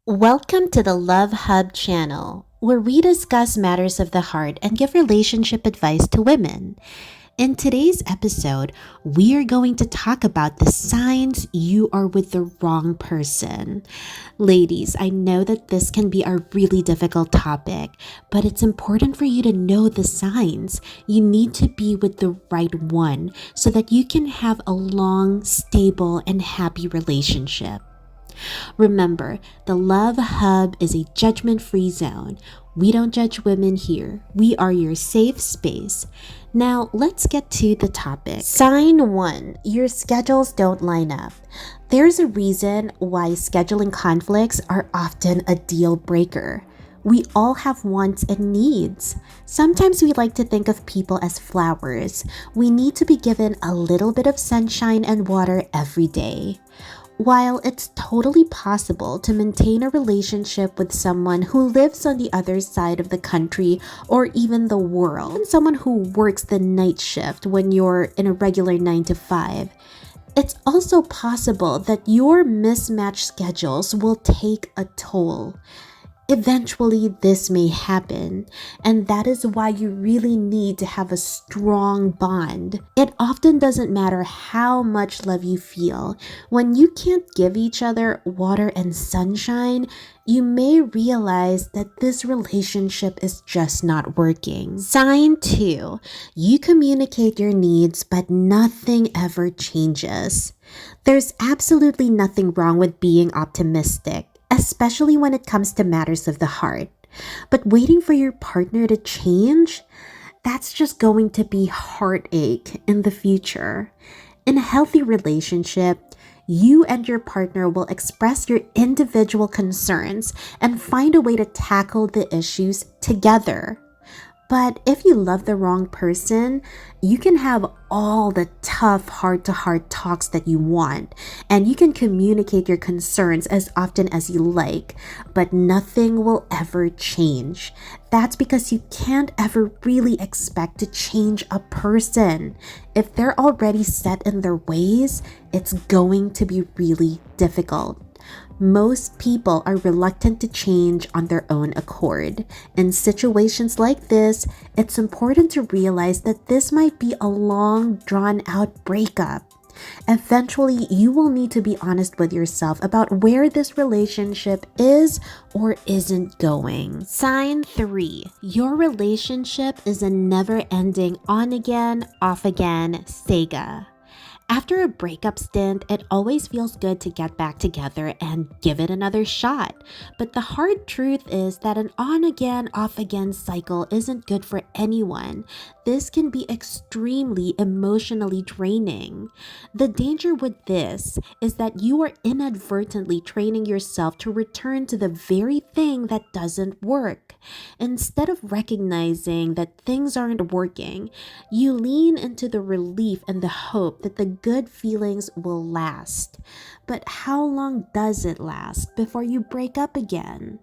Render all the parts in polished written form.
Welcome to the Love Hub channel, where we discuss matters of the heart and give relationship advice to women. In today's episode, we are going to talk about the signs you are with the wrong person. Ladies, I know that this can be a really difficult topic, but it's important for you to know the signs. You need to be with the right one so that you can have a long, stable, and happy relationship. Remember, the Love Hub is a judgment-free zone. We don't judge women here. We are your safe space. Now, let's get to the topic. Sign 1. Your schedules don't line up. There's a reason why scheduling conflicts are often a deal breaker. We all have wants and needs. Sometimes we like to think of people as flowers. We need to be given a little bit of sunshine and water every day. While it's totally possible to maintain a relationship with someone who lives on the other side of the country or even the world, and someone who works the night shift when you're in a regular 9 to 5, it's also possible that your mismatched schedules will take a toll. Eventually, this may happen, and that is why you really need to have a strong bond. It often doesn't matter how much love you feel. When you can't give each other water and sunshine, you may realize that this relationship is just not working. Sign 2. You communicate your needs, but nothing ever changes. There's absolutely nothing wrong with being optimistic, especially when it comes to matters of the heart. But waiting for your partner to change, that's just going to be heartache in the future. In a healthy relationship, you and your partner will express your individual concerns and find a way to tackle the issues together. But if you love the wrong person, you can have all the tough heart-to-heart talks that you want, and you can communicate your concerns as often as you like, but nothing will ever change. That's because you can't ever really expect to change a person. If they're already set in their ways, it's going to be really difficult. Most people are reluctant to change on their own accord. In situations like this, it's important to realize that this might be a long, drawn-out breakup. Eventually, you will need to be honest with yourself about where this relationship is or isn't going. Sign 3. Your relationship is a never-ending on-again, off-again saga. After a breakup stint, it always feels good to get back together and give it another shot. But the hard truth is that an on-again, off-again cycle isn't good for anyone. This can be extremely emotionally draining. The danger with this is that you are inadvertently training yourself to return to the very thing that doesn't work. Instead of recognizing that things aren't working, you lean into the relief and the hope that the good feelings will last. But how long does it last before you break up again?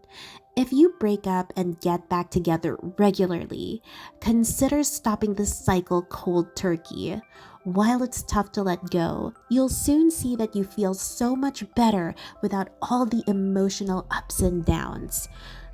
If you break up and get back together regularly, consider stopping the cycle cold turkey. While it's tough to let go, you'll soon see that you feel so much better without all the emotional ups and downs.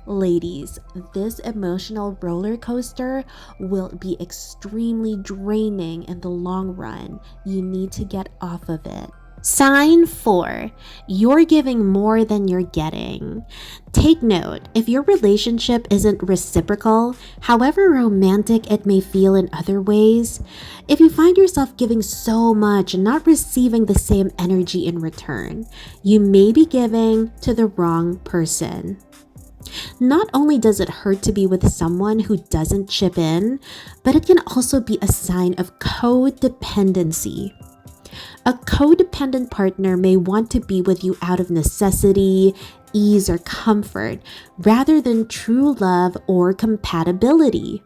Ladies, this emotional roller coaster will be extremely draining in the long run. You need to get off of it. Sign 4. You're giving more than you're getting. Take note, if your relationship isn't reciprocal, however romantic it may feel in other ways, if you find yourself giving so much and not receiving the same energy in return, you may be giving to the wrong person. Not only does it hurt to be with someone who doesn't chip in, but it can also be a sign of codependency. A codependent partner may want to be with you out of necessity, ease, or comfort, rather than true love or compatibility.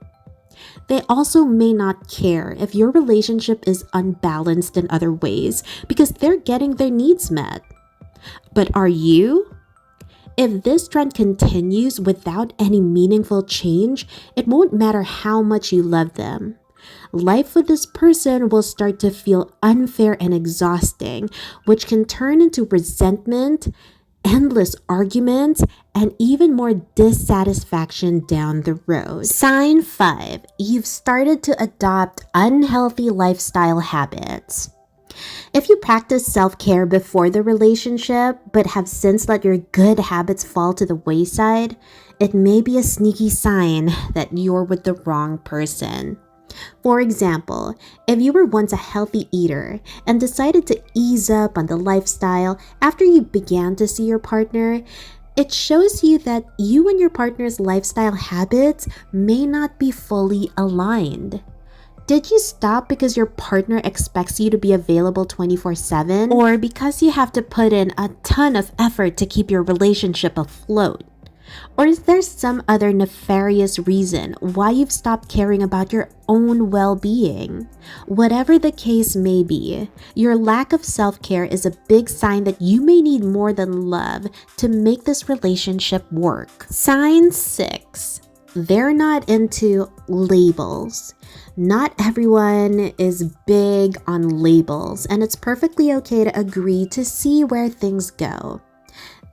They also may not care if your relationship is unbalanced in other ways because they're getting their needs met. But are you? If this trend continues without any meaningful change, it won't matter how much you love them. Life with this person will start to feel unfair and exhausting, which can turn into resentment endless arguments, and even more dissatisfaction down the road. Sign 5. You've started to adopt unhealthy lifestyle habits. If you practice self-care before the relationship, but have since let your good habits fall to the wayside, it may be a sneaky sign that you're with the wrong person. For example, if you were once a healthy eater and decided to ease up on the lifestyle after you began to see your partner, it shows you that you and your partner's lifestyle habits may not be fully aligned. Did you stop because your partner expects you to be available 24/7, or because you have to put in a ton of effort to keep your relationship afloat? Or is there some other nefarious reason why you've stopped caring about your own well-being? Whatever the case may be, your lack of self-care is a big sign that you may need more than love to make this relationship work. Sign 6. They're not into labels. Not everyone is big on labels, and it's perfectly okay to agree to see where things go.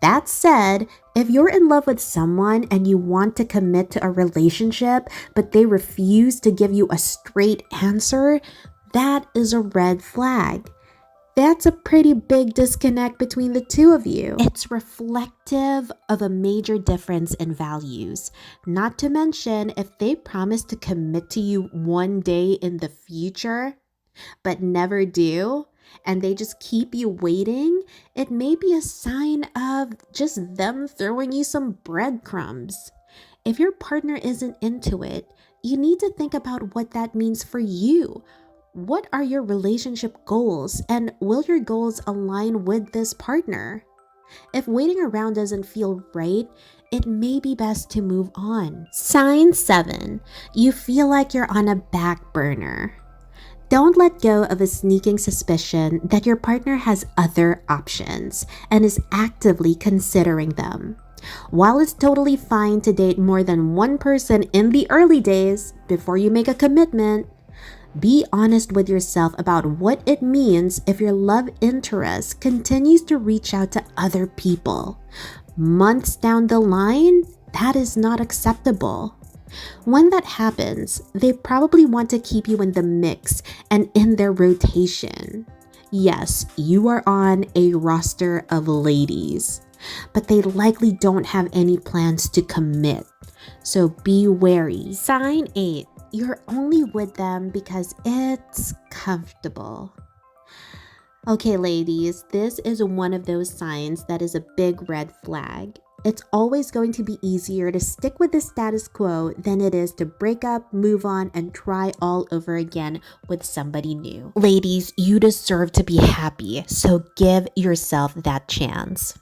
That said, if you're in love with someone and you want to commit to a relationship, but they refuse to give you a straight answer, that is a red flag. That's a pretty big disconnect between the two of you. It's reflective of a major difference in values. Not to mention, if they promise to commit to you one day in the future, but never do, and they just keep you waiting, it may be a sign of just them throwing you some breadcrumbs. If your partner isn't into it, you need to think about what that means for you. What are your relationship goals, and will your goals align with this partner? If waiting around doesn't feel right, it may be best to move on. Sign 7. You feel like you're on a back burner. Don't let go of a sneaking suspicion that your partner has other options and is actively considering them. While it's totally fine to date more than one person in the early days before you make a commitment, be honest with yourself about what it means if your love interest continues to reach out to other people. Months down the line, that is not acceptable. When that happens, they probably want to keep you in the mix and in their rotation. Yes, you are on a roster of ladies, but they likely don't have any plans to commit. So be wary. Sign 8. You're only with them because it's comfortable. Okay, ladies, this is one of those signs that is a big red flag. It's always going to be easier to stick with the status quo than it is to break up, move on, and try all over again with somebody new. Ladies, you deserve to be happy, so give yourself that chance.